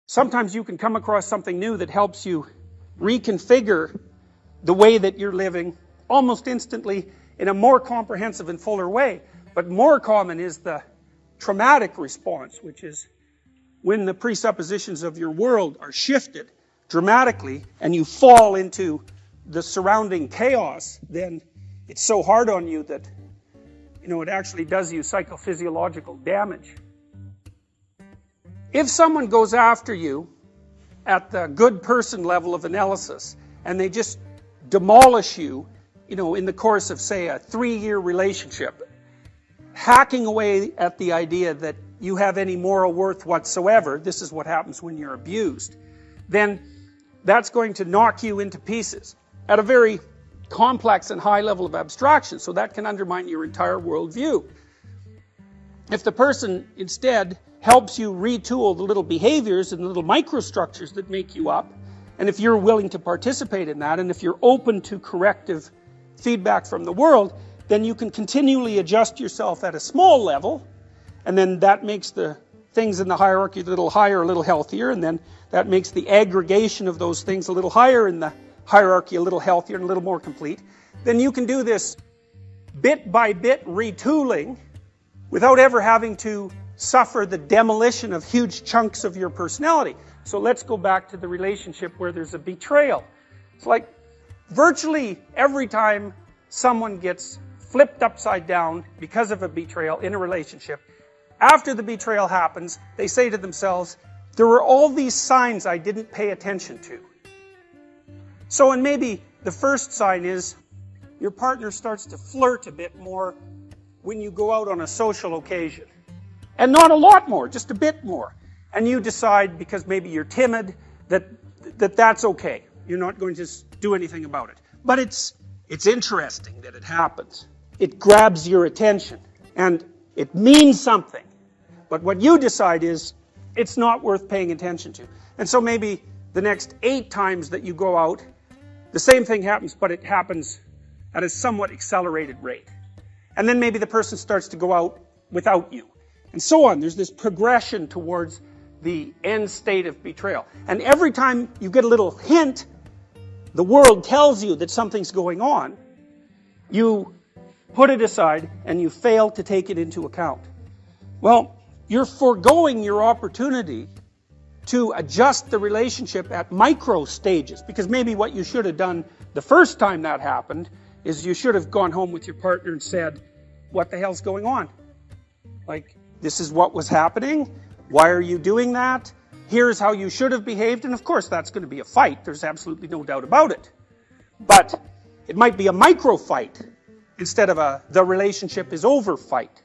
sometimes you can come across something new that helps you reconfigure the way that you're living almost instantly in a more comprehensive and fuller way. But more common is the traumatic response, which is when the presuppositions of your world are shifted dramatically and you fall into the surrounding chaos. Then it's so hard on you that, you know, it actually does you psychophysiological damage. If someone goes after you at the good person level of analysis and they just demolish you, you know, in the course of, say, a 3-year relationship, hacking away at the idea that you have any moral worth whatsoever, this is what happens when you're abused, then that's going to knock you into pieces at a very complex and high level of abstraction, so that can undermine your entire worldview. If the person instead helps you retool the little behaviors and the little microstructures that make you up, and if you're willing to participate in that, and if you're open to corrective feedback from the world, then you can continually adjust yourself at a small level, and then that makes the things in the hierarchy a little higher, a little healthier, and then that makes the aggregation of those things a little higher in the hierarchy a little healthier and a little more complete. Then you can do this bit by bit retooling without ever having to suffer the demolition of huge chunks of your personality. So let's go back to the relationship where there's a betrayal. It's like virtually every time someone gets flipped upside down because of a betrayal in a relationship, after the betrayal happens, they say to themselves, there were all these signs I didn't pay attention to. So, and maybe the first sign is your partner starts to flirt a bit more when you go out on a social occasion. And not a lot more, just a bit more. And you decide, because maybe you're timid, that's okay. You're not going to do anything about it. But it's interesting that it happens. It grabs your attention. And it means something. But what you decide is, it's not worth paying attention to. And so maybe the next 8 times that you go out, the same thing happens, but it happens at a somewhat accelerated rate. And then maybe the person starts to go out without you. And so on. There's this progression towards the end state of betrayal. And every time you get a little hint, the world tells you that something's going on, you put it aside and you fail to take it into account. Well, you're foregoing your opportunity to adjust the relationship at micro stages, because maybe what you should have done the first time that happened is you should have gone home with your partner and said, what the hell's going on? Like, this is what was happening. Why are you doing that? Here's how you should have behaved. And of course, that's going to be a fight. There's absolutely no doubt about it. But it might be a micro fight instead of a the relationship is over fight.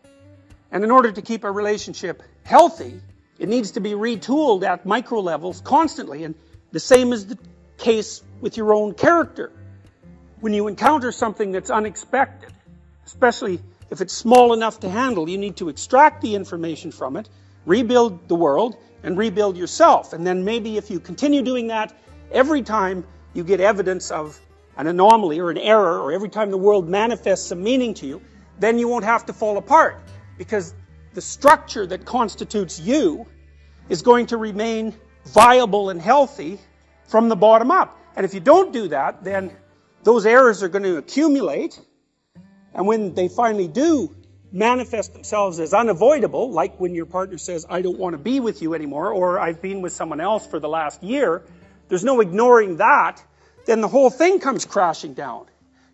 And in order to keep a relationship healthy, it needs to be retooled at micro levels constantly. And the same is the case with your own character. When you encounter something that's unexpected, especially if it's small enough to handle, you need to extract the information from it, rebuild the world, and rebuild yourself. And then maybe if you continue doing that, every time you get evidence of an anomaly or an error, or every time the world manifests some meaning to you, then you won't have to fall apart. Because the structure that constitutes you is going to remain viable and healthy from the bottom up. And if you don't do that, then those errors are going to accumulate. And when they finally do manifest themselves as unavoidable, like when your partner says, I don't want to be with you anymore, or I've been with someone else for the last year, there's no ignoring that, then the whole thing comes crashing down.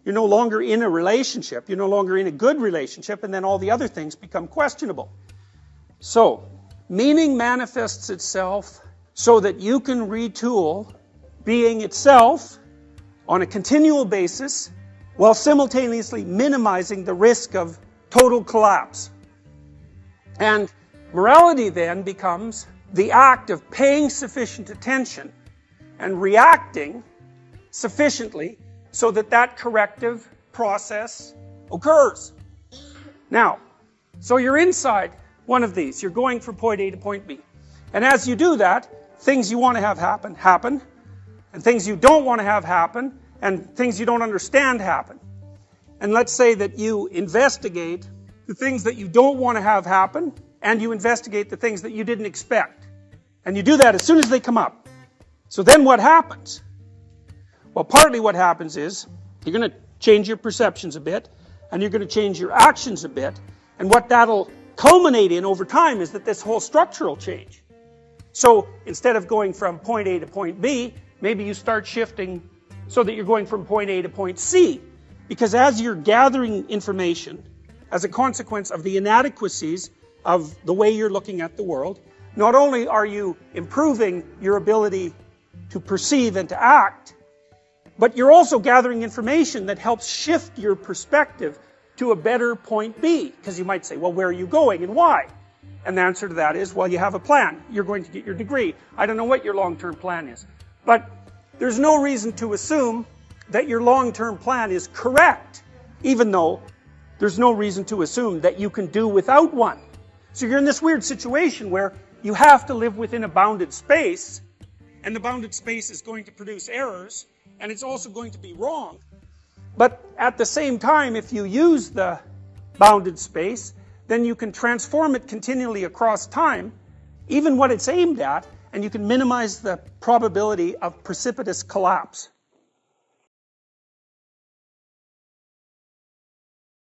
You're no longer in a relationship, you're no longer in a good relationship, and then all the other things become questionable. So, meaning manifests itself so that you can retool being itself on a continual basis, while simultaneously minimizing the risk of total collapse. And morality then becomes the act of paying sufficient attention and reacting sufficiently so that that corrective process occurs. Now, so you're inside one of these. You're going from point A to point B. And as you do that, things you want to have happen, happen. And things you don't want to have happen. And things you don't understand happen. And let's say that you investigate the things that you don't want to have happen, and you investigate the things that you didn't expect. And you do that as soon as they come up. So then what happens? Well, partly what happens is you're going to change your perceptions a bit, and you're going to change your actions a bit, and what that'll culminate in over time is that this whole structure will change. So instead of going from point A to point B, maybe you start shifting so that you're going from point A to point C. Because as you're gathering information, as a consequence of the inadequacies of the way you're looking at the world, not only are you improving your ability to perceive and to act, but you're also gathering information that helps shift your perspective to a better point B. Because you might say, well, where are you going and why? And the answer to that is, well, you have a plan. You're going to get your degree. I don't know what your long-term plan is. But there's no reason to assume that your long-term plan is correct, even though there's no reason to assume that you can do without one. So you're in this weird situation where you have to live within a bounded space, and the bounded space is going to produce errors, and it's also going to be wrong. But at the same time, if you use the bounded space, then you can transform it continually across time, even what it's aimed at, and you can minimize the probability of precipitous collapse.